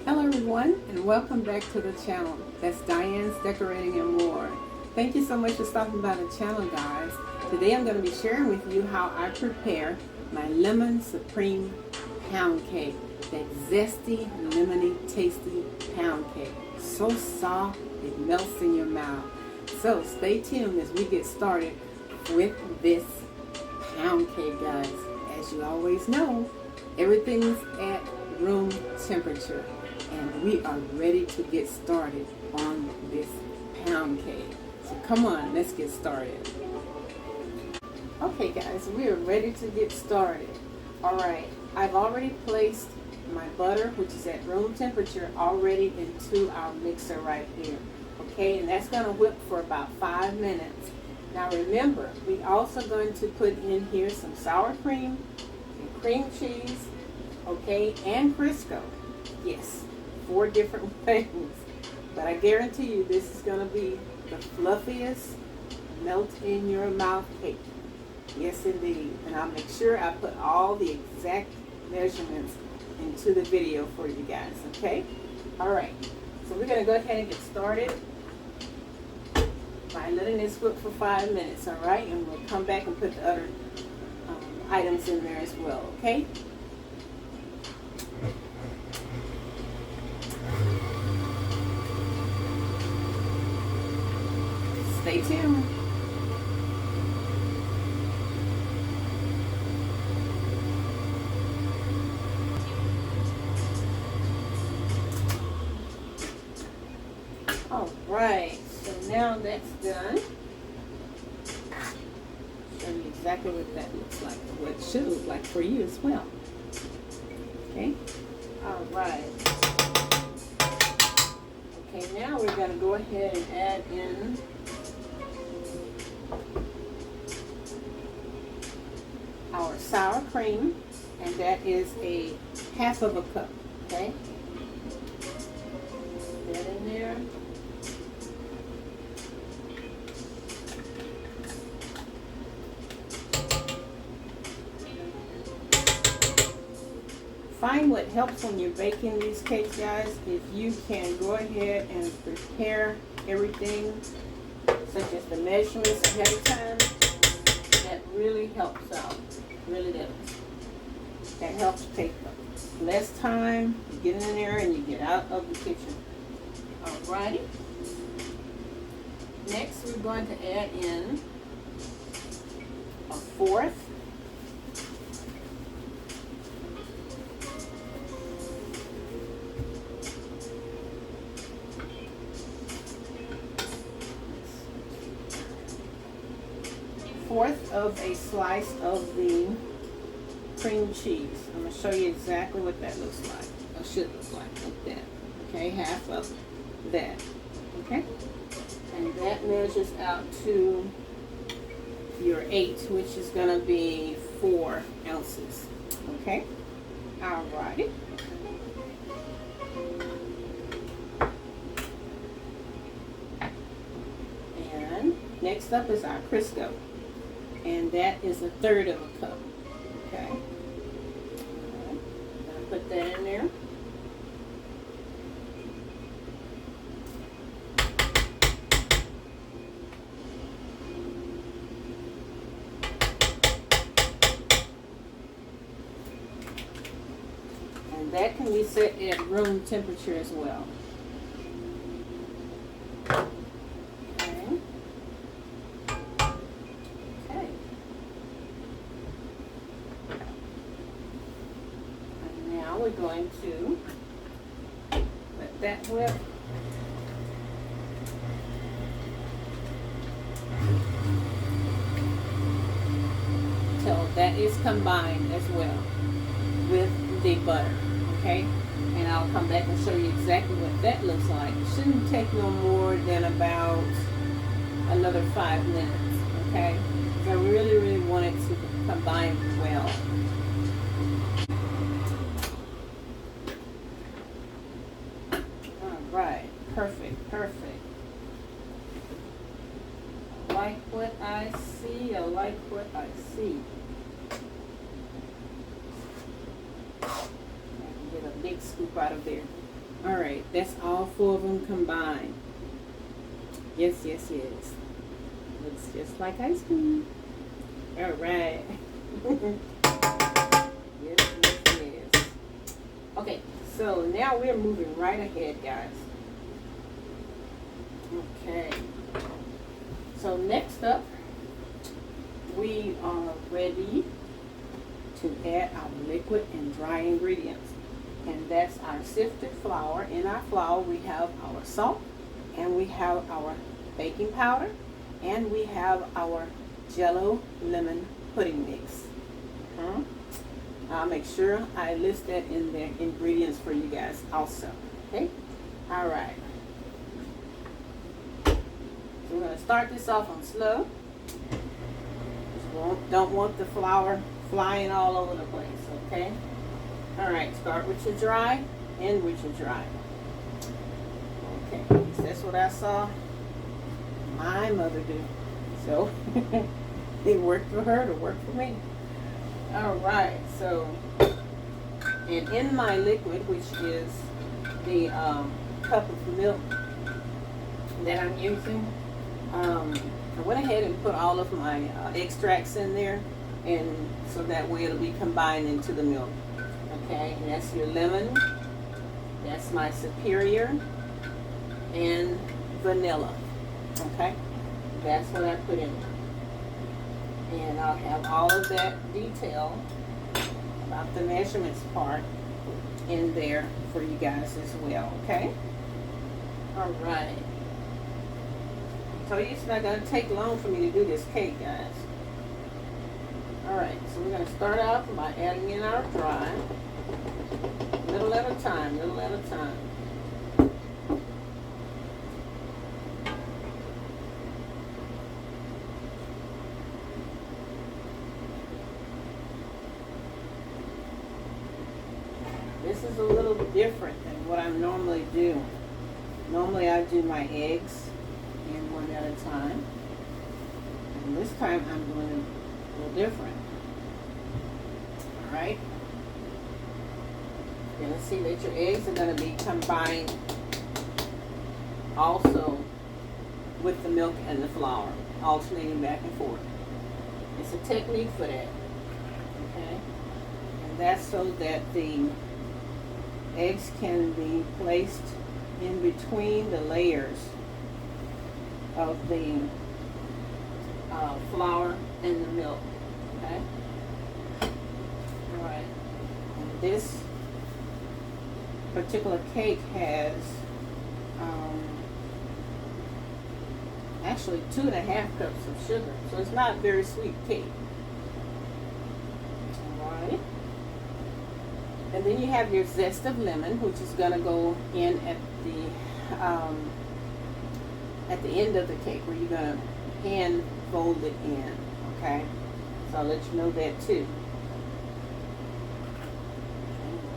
Hello everyone, and welcome back to the channel. That's Diane's Decorating and More. Thank you so much for stopping by the channel, guys. Today I'm going to be sharing with you how I prepare my lemon supreme pound cake. That zesty, lemony, tasty pound cake. So soft, it melts in your mouth. So stay tuned as we get started with this pound cake, guys. As you always know, everything's at room temperature. And we are ready to get started on this pound cake. So come on, let's get started. Okay guys, we are ready to get started. Alright, I've already placed my butter, which is at room temperature, already into our mixer right here. Okay, and that's going to whip for about 5 minutes. Now remember, we also going to put in here some sour cream and cream cheese, okay, and Crisco. Yes, 4 different things, but I guarantee you this is going to be the fluffiest melt in your mouth cake. Yes indeed, and I'll make sure I put all the exact measurements into the video for you guys. Okay, all right, so we're going to go ahead and get started by letting this whip for 5 minutes. All right, and we'll come back and put the other items in there as well. Okay. Stay tuned. All right, so now that's done. Show you exactly what that looks like, what it should look like for you as well. Okay. All right. Okay, now we're going to go ahead and add in our sour cream, and that is a 1/2 cup. Okay, put that in there. Find what helps when you're baking these cakes, guys, if you can go ahead and prepare everything, such as the measurements ahead of time. That really helps out. Really does. That helps take less time. You get in there and you get out of the kitchen. Alrighty. Next, we're going to add in a 1/4 of a slice of the cream cheese. I'm going to show you exactly what that looks like, or should look like that. Okay, 1/2 of that. Okay, and that measures out to your 8, which is going to be 4 ounces. Okay, alrighty. And next up is our Crisco. And that is 1/3 of a cup. Okay. All right. I'm going to put that in there. And that can be set at room temperature as well. We're going to let that whip. Till that is combined as well with the butter. Okay, and I'll come back and show you exactly what that looks like. It shouldn't take no more than about another 5 minutes. Okay, because I really want it to combine well. Right, perfect, perfect. I like what I see. I like what I see. Get a big scoop out of there. All right, that's all 4 of them combined. Yes, yes, yes. Looks just like ice cream. All right. Yes, yes, yes. Okay, so now we're moving right ahead, guys. Okay. So next up, we are ready to add our liquid and dry ingredients. And that's our sifted flour. In our flour, we have our salt, and we have our baking powder, and we have our Jello lemon pudding mix. I'll make sure I list that in the ingredients for you guys also. Okay? All right. So we're going to start this off on slow. Don't want the flour flying all over the place, okay? All right, start with your dry, end with your dry. Okay, that's what I saw my mother do. So it worked for her to work for me. All right, so, and in my liquid, which is the cup of milk that I'm using, I went ahead and put all of my extracts in there, and so that way it'll be combined into the milk. Okay, and that's your lemon, that's my superior, and vanilla. Okay, that's what I put in there. And I'll have all of that detail about the measurements part in there for you guys as well. Okay, all right. So it's not going to take long for me to do this cake, guys. Alright, so we're going to start out by adding in our dry. Little at a time, little at a time. This is a little different than what I normally do. Normally I do my eggs in one at a time, and this time I'm doing it a little different. All right, you're going to see that your eggs are going to be combined also with the milk and the flour, alternating back and forth. It's a technique for that, okay? And that's so that the eggs can be placed in between the layers of the flour and the milk. Okay. All right. And this particular cake has actually 2.5 cups of sugar, so it's not a very sweet cake. All right. And then you have your zest of lemon, which is going to go in at the end of the cake, where you're going to hand fold it in, okay? So I'll let you know that too.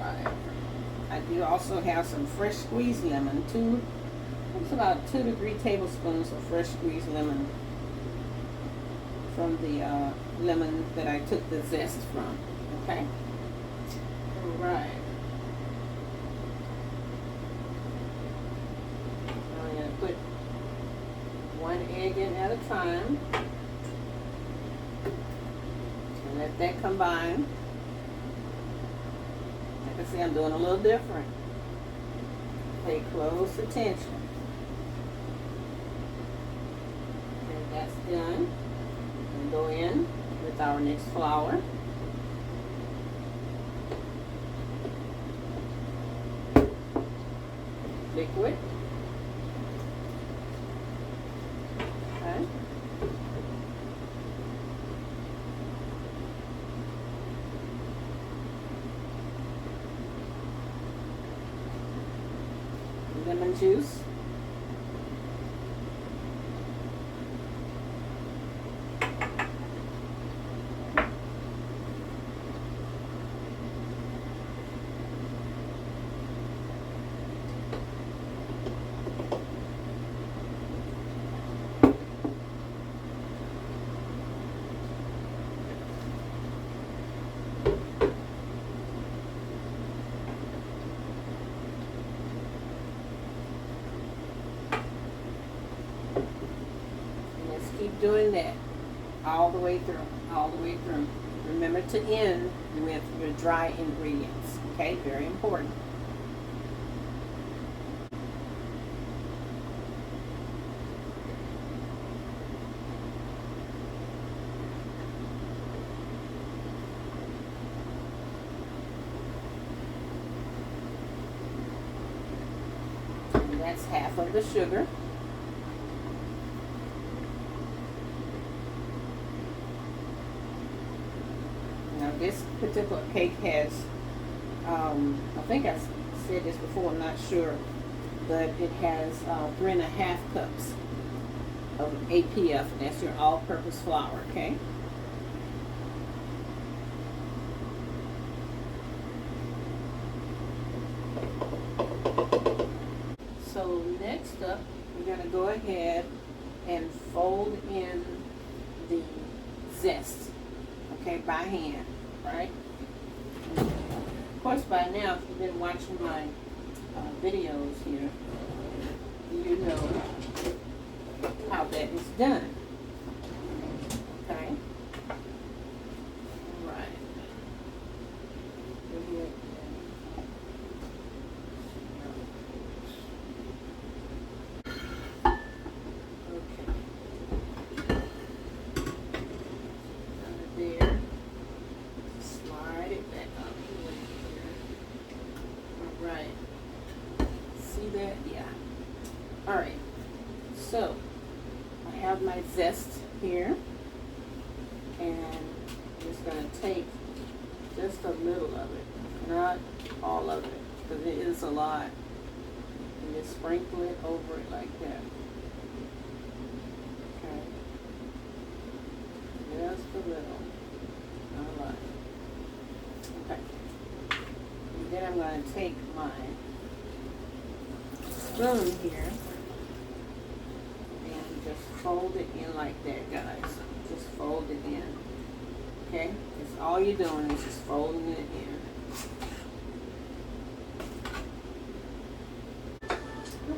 Alright. I do also have some fresh squeezed lemon, it's about 2 to 3 tablespoons of fresh squeezed lemon from the lemon that I took the zest from, okay? Alright. I'm going to put 1 egg in at a time and let that combine. Like I say, I'm doing a little different. Pay close attention. Okay, that's done. And go in with our next flour. Liquid. Okay. Lemon juice. keep doing that all the way through, all the way through. Remember to end with your dry ingredients, okay? Very important. And that's half of the sugar. Now this particular cake has, I think I said this before, I'm not sure, but it has 3.5 cups of APF, and that's your all-purpose flour, okay? So next up, we're going to go ahead and fold in the zest, okay, by hand, right? Of course, by now, if you've been watching my videos here, you know how that is done, okay? All right. Go ahead. Yeah. All right. So I have my zest here, and I'm just going to take just a little of it, not all of it, because it is a lot, and just sprinkle it over it like that. Okay. Just a little, not a lot. Okay. And then I'm going to take my spoon here and just fold it in like that, guys. Just fold it in. Okay? That's all you're doing is just folding it in.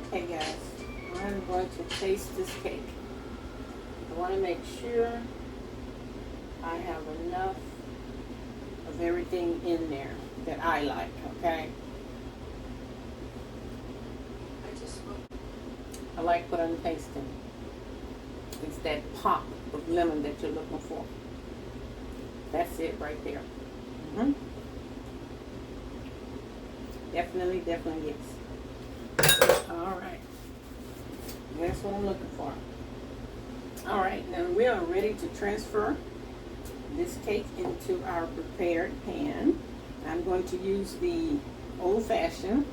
Okay, guys. I'm going to taste this cake. I want to make sure I have enough of everything in there that I like, okay? I like what I'm tasting. It's that pop of lemon that you're looking for. That's it right there. Definitely, definitely yes. All right. That's what I'm looking for. All right, now we are ready to transfer this cake into our prepared pan. I'm going to use the old-fashioned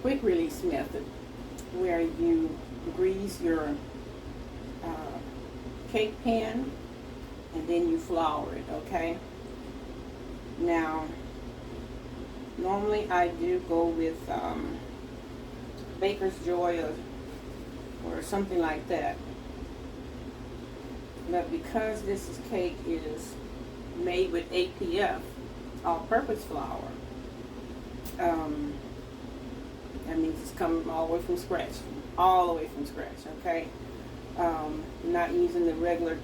quick release method, where you grease your cake pan and then you flour it, okay? Now, normally I do go with Baker's Joy or something like that. But because this cake is made with APF, all-purpose flour, that means it's coming all the way from scratch, okay? Not using the regular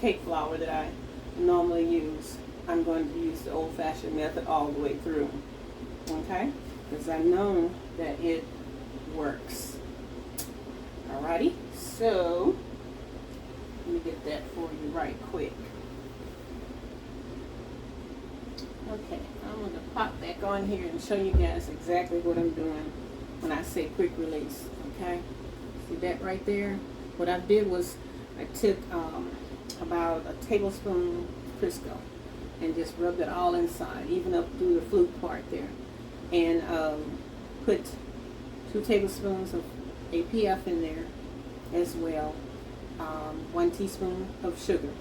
cake flour that I normally use. I'm going to use the old-fashioned method all the way through, okay? Because I know that it works. Alrighty, so let me get that for you right quick. Okay, I'm going to pop back on here and show you guys exactly what I'm doing when I say quick release, okay? See that right there? What I did was I took about a tablespoon Crisco and just rubbed it all inside, even up through the flute part there, and put 2 tablespoons of APF in there as well, 1 teaspoon of sugar,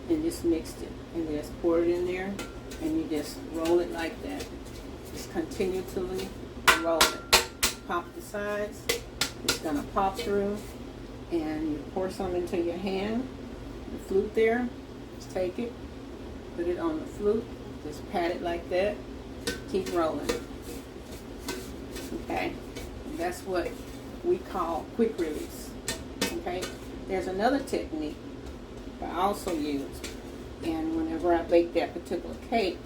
and just mixed it, and just poured it in there, and you just roll it like that. Just continually roll it. Pop the sides. It's gonna pop through, and you pour some into your hand. The flute there. Just take it, put it on the flute. Just pat it like that. Keep rolling. Okay, and that's what we call quick release. Okay, there's another technique that I also use, and whenever I bake that particular cake,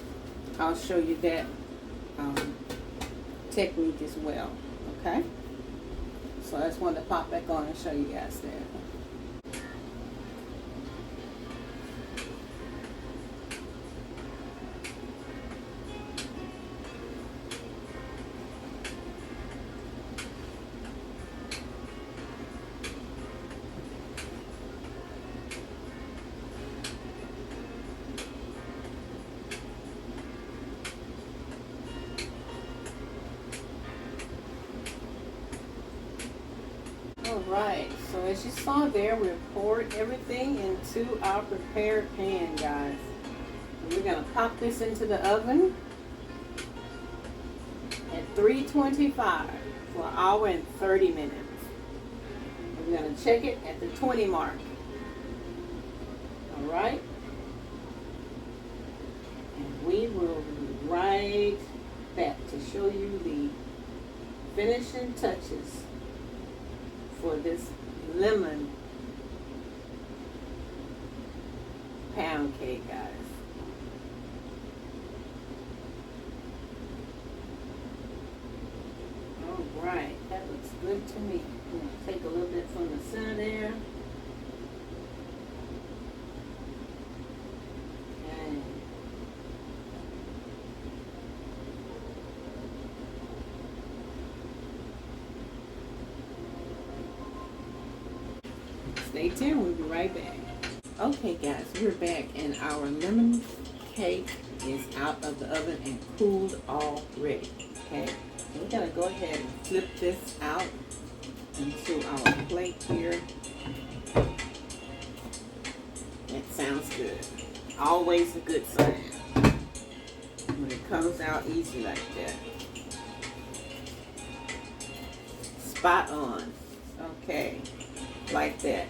I'll show you that technique as well. Okay, so I just wanted to pop back on and show you guys that. Alright, so as you saw there, we poured everything into our prepared pan, guys. And we're going to pop this into the oven at 325 for an hour and 30 minutes. And we're going to check it at the 20 mark. Alright? And we will be right back to show you the finishing touches for this lemon pound cake, guys. All right, that looks good to me. I'm going to take a little bit from the center there. Okay. Stay tuned, we'll be right back. Okay guys, we're back and our lemon cake is out of the oven and cooled already. Okay, we're gonna go ahead and flip this out into our plate here. That sounds good. Always a good sign when it comes out easy like that. Spot on. Okay, like that.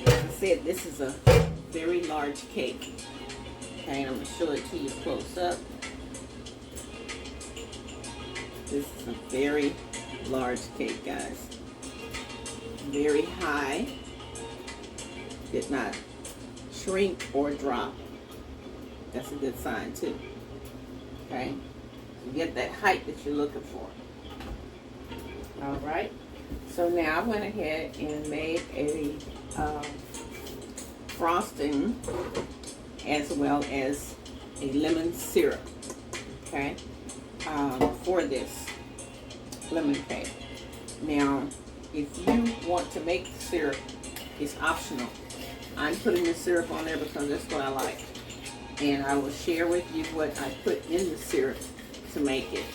As I said, this is a very large cake. Okay, I'm going to show it to you close up. This is a very large cake, guys. Very high. Did not shrink or drop. That's a good sign too. Okay, you get that height that you're looking for. All right. So now I went ahead and made a frosting as well as a lemon syrup, okay, for this lemon cake. Now, if you want to make the syrup, it's optional. I'm putting the syrup on there because that's what I like. And I will share with you what I put in the syrup to make it.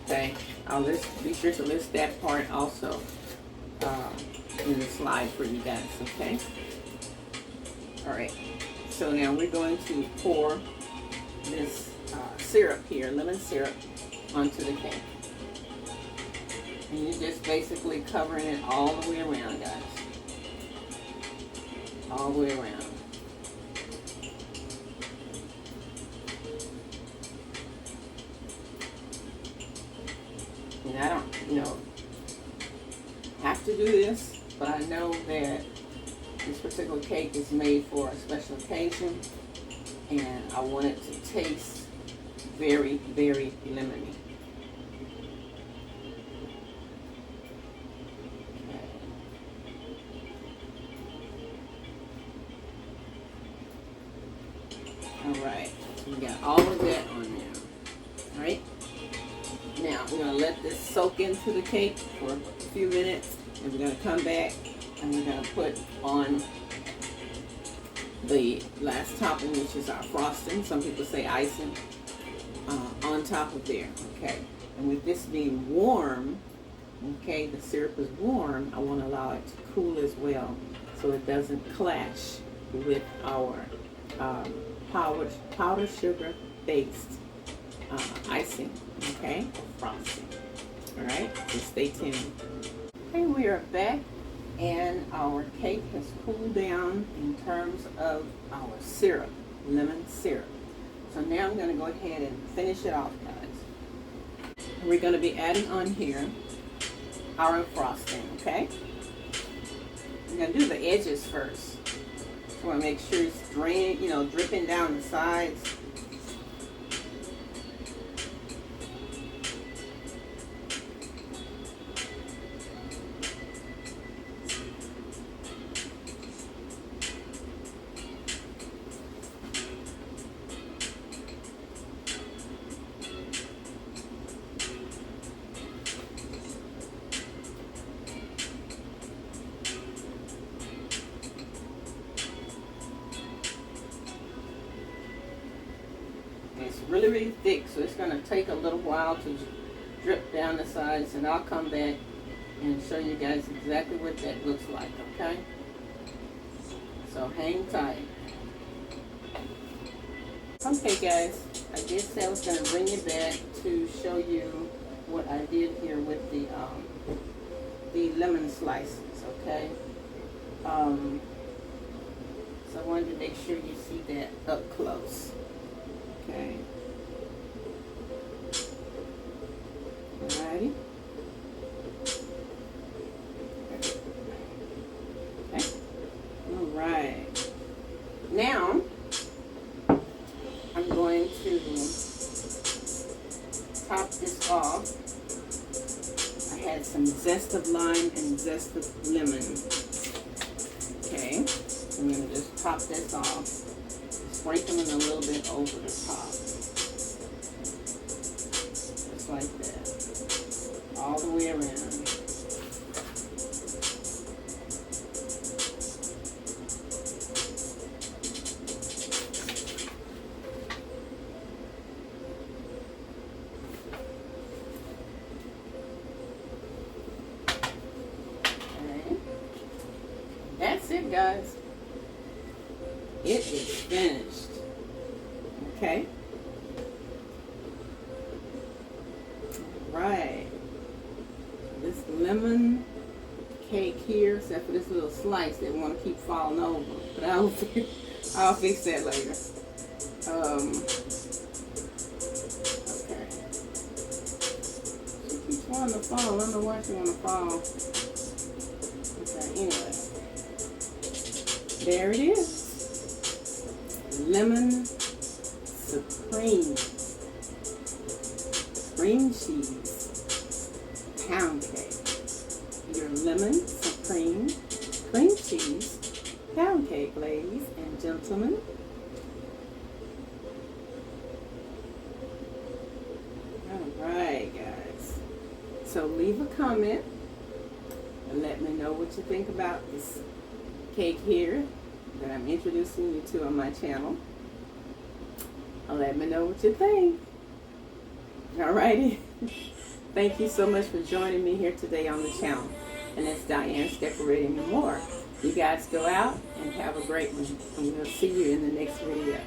Okay, I'll be sure to list that part also in the slide for you guys, okay? All right, so now we're going to pour this syrup here, lemon syrup, onto the cake. And you're just basically covering it all the way around, guys. All the way around. And I don't, have to do this, but I know that this particular cake is made for a special occasion, and I want it to taste very, very lemony. Okay. All right, so we got all of that on there. All right. Now, we're going to let this soak into the cake for a few minutes, and we're going to come back and we're going to put on the last topping, which is our frosting. Some people say icing, on top of there, okay? And with this being warm, okay, the syrup is warm, I want to allow it to cool as well so it doesn't clash with our powdered sugar based icing, okay, frosting. All right, so stay tuned. Okay, we are back, and our cake has cooled down in terms of our syrup, lemon syrup. So now I'm going to go ahead and finish it off, guys. We're going to be adding on here our frosting, okay? I'm gonna do the edges first. I want to make sure it's draining, dripping down the sides. It's really, really thick, so it's going to take a little while to drip down the sides, and I'll come back and show you guys exactly what that looks like, okay? So hang tight. Okay guys, I guess I was going to bring you back to show you what I did here with the lemon slices, okay? So I wanted to make sure you see that up close. Okay. Alrighty. Okay. Alright. Now I'm going to top this off. I had some zest of lime and zest of lemon. Okay. I'm going to just top this off. Sprinkling a little bit over the top. Just like that. All the way around. Okay. That's it, guys. It is finished. Okay. Right. This lemon cake here, except for this little slice that want to keep falling over. But I'll fix that later. Okay. She keeps wanting to fall. I don't know why she want to fall. Okay, anyway. There it is. Lemon supreme cream cheese pound cake. Your lemon supreme cream cheese pound cake, ladies and gentlemen. Alright guys, so leave a comment and let me know what you think about this cake here that I'm introducing you to on my channel. Let me know what you think. Alrighty. Thank you so much for joining me here today on the channel. And that's Diane's Decorating and More. You guys go out and have a great one. And we'll see you in the next video.